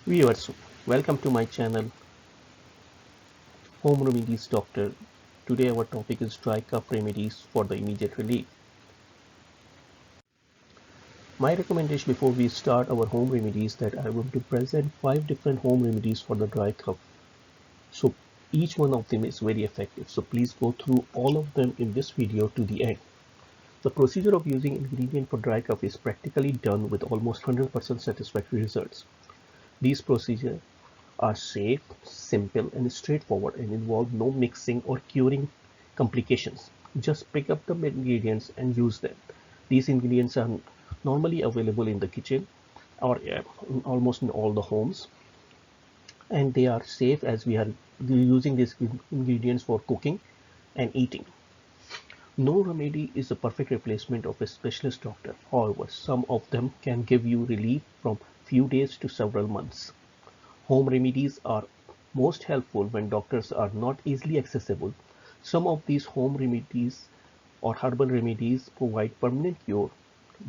Viewers, welcome to my channel Home Remedies Doctor. Today our topic is dry cough remedies for the immediate relief. My recommendation before we start our home remedies that I want to present 5 different home remedies for the dry cough. So each one of them is very effective. So please go through all of them in this video to the end. The procedure of using ingredient for dry cough is practically done with almost 100% satisfactory results. These procedures are safe, simple and straightforward and involve no mixing or curing complications. Just pick up the ingredients and use them. These ingredients are normally available in the kitchen or almost in all the homes, and they are safe as we are using these ingredients for cooking and eating. No remedy is a perfect replacement of a specialist doctor. However, some of them can give you relief from few days to several months. Home remedies are most helpful when doctors are not easily accessible. Some of these home remedies or herbal remedies provide permanent cure,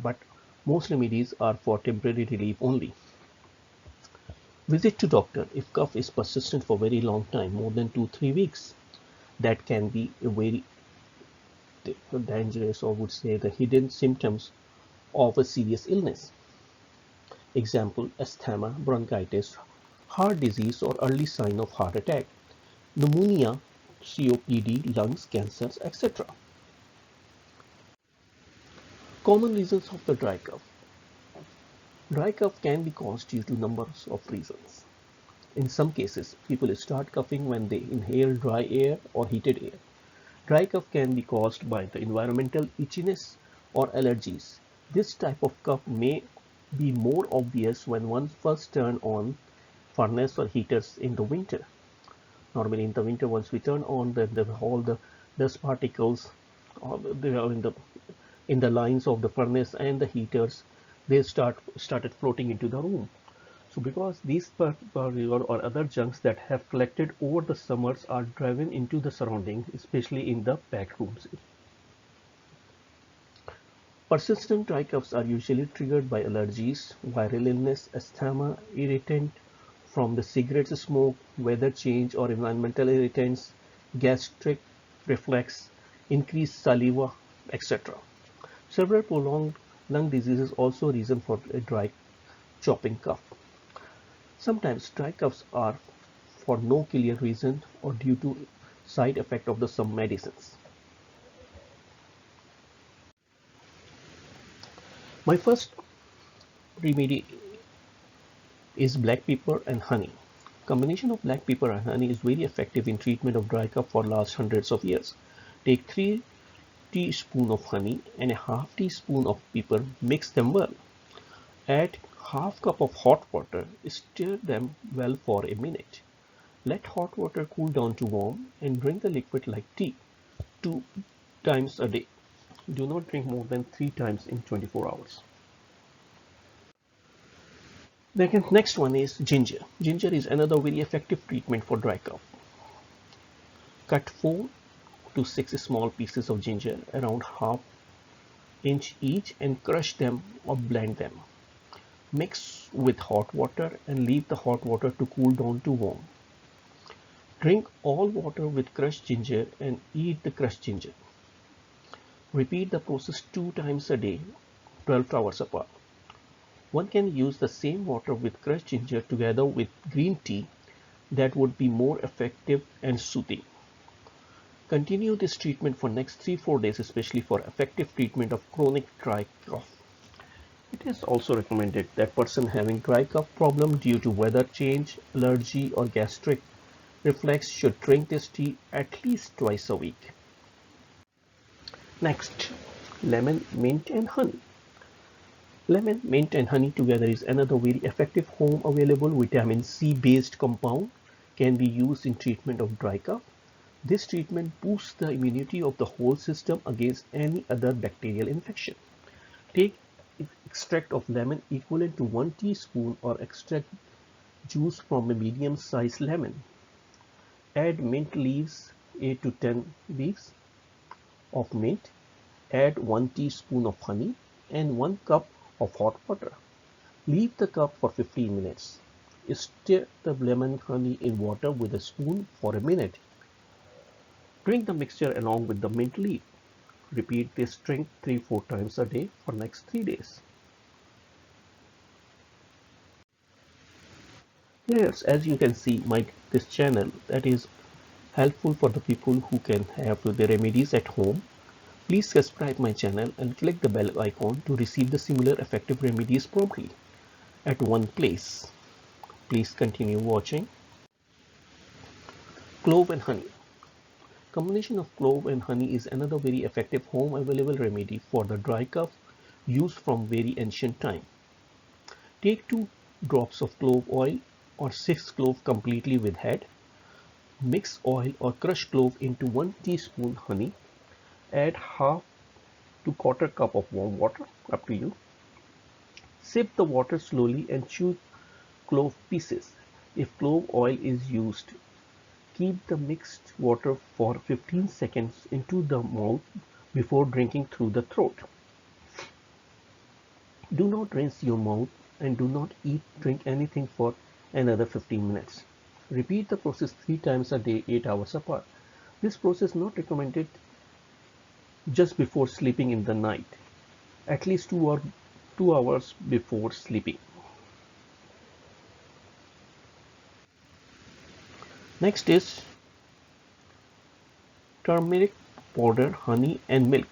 but most remedies are for temporary relief only. Visit to doctor if cough is persistent for very long time, more than 2-3 weeks. That can be a very dangerous, or would say the hidden symptoms of a serious illness. Example: asthma, bronchitis, heart disease or early sign of heart attack, pneumonia, COPD, lungs, cancers, etc. Common reasons of the dry cough. Dry cough can be caused due to numbers of reasons. In some cases, people start coughing when they inhale dry air or heated air. Dry cough can be caused by the environmental itchiness or allergies. This type of cough may be more obvious when one first turns on furnace or heaters in the winter. Normally in the winter, once we turn on, all the dust particles they are in the lines of the furnace and the heaters, they started floating into the room. So because these particle or other junks that have collected over the summers are driven into the surrounding, especially in the packed rooms. Persistent dry coughs are usually triggered by allergies, viral illness, asthma, irritant from the cigarette smoke, weather change or environmental irritants, gastric reflux, increased saliva, etc. Several prolonged lung diseases also reason for a dry chopping cough. Sometimes dry coughs are for no clear reason or due to side effect of some medicines. My first remedy is black pepper and honey. Combination of black pepper and honey is very effective in treatment of dry cough for last hundreds of years. Take 3 teaspoons of honey and a half teaspoon of pepper, mix them well. Add half cup of hot water, stir them well for a minute. Let hot water cool down to warm and drink the liquid like tea 2 times a day. Do not drink more than 3 times in 24 hours. The next one is ginger. Ginger is another very effective treatment for dry cough. Cut 4 to 6 small pieces of ginger around ½ inch each and crush them or blend them. Mix with hot water and leave the hot water to cool down to warm. Drink all water with crushed ginger and eat the crushed ginger. Repeat the process 2 times a day, 12 hours apart. One can use the same water with crushed ginger together with green tea. That would be more effective and soothing. Continue this treatment for next 3-4 days, especially for effective treatment of chronic dry cough. It is also recommended that person having dry cough problem due to weather change, allergy or gastric reflux should drink this tea at least twice a week. Next, lemon, mint and honey. Lemon, mint and honey together is another very effective home available vitamin C based compound, can be used in treatment of dry cough. This treatment boosts the immunity of the whole system against any other bacterial infection. Take extract of lemon equivalent to 1 teaspoon or extract juice from a medium sized lemon. Add mint leaves, 8 to 10 leaves of mint. Add 1 teaspoon of honey and 1 cup of hot water. Leave the cup for 15 minutes. Stir the lemon honey in water with a spoon for a minute. Drink the mixture along with the mint leaf. Repeat this drink 3-4 times a day for next 3 days. Yes, as you can see, this channel that is helpful for the people who can have the remedies at home. Please subscribe my channel and click the bell icon to receive the similar effective remedies promptly at one place. Please continue watching. Clove and honey. Combination of clove and honey is another very effective home available remedy for the dry cough used from very ancient time. Take 2 drops of clove oil or 6 clove completely with head. Mix oil or crushed clove into 1 teaspoon honey. Add half to quarter cup of warm water, up to you. Sip the water slowly and chew clove pieces. If clove oil is used, keep the mixed water for 15 seconds into the mouth before drinking through the throat. Do not rinse your mouth and do not drink anything for another 15 minutes. Repeat the process 3 times a day, 8 hours apart. This process is not recommended just before sleeping in the night, at least 2 hours before sleeping. Next is turmeric powder, honey and milk.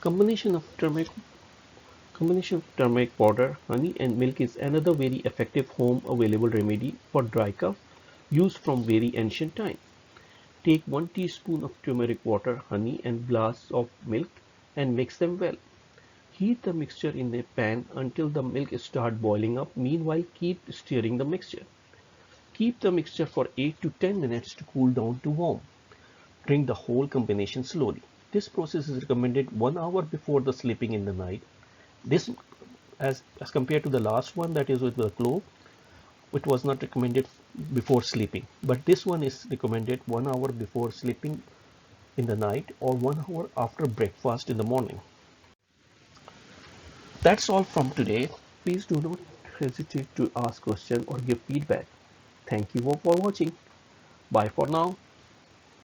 Combination of turmeric powder, honey and milk is another very effective home available remedy for dry cough used from very ancient time. Take 1 teaspoon of turmeric water, honey and glass of milk and mix them well. Heat the mixture in a pan until the milk starts boiling up. Meanwhile, keep stirring the mixture. Keep the mixture for 8 to 10 minutes to cool down to warm. Drink the whole combination slowly. This process is recommended 1 hour before the sleeping in the night. This, as compared to the last one, that is with the clove, it was not recommended before sleeping. But this one is recommended 1 hour before sleeping in the night or 1 hour after breakfast in the morning. That's all from today. Please do not hesitate to ask questions or give feedback. Thank you all for watching. Bye for now.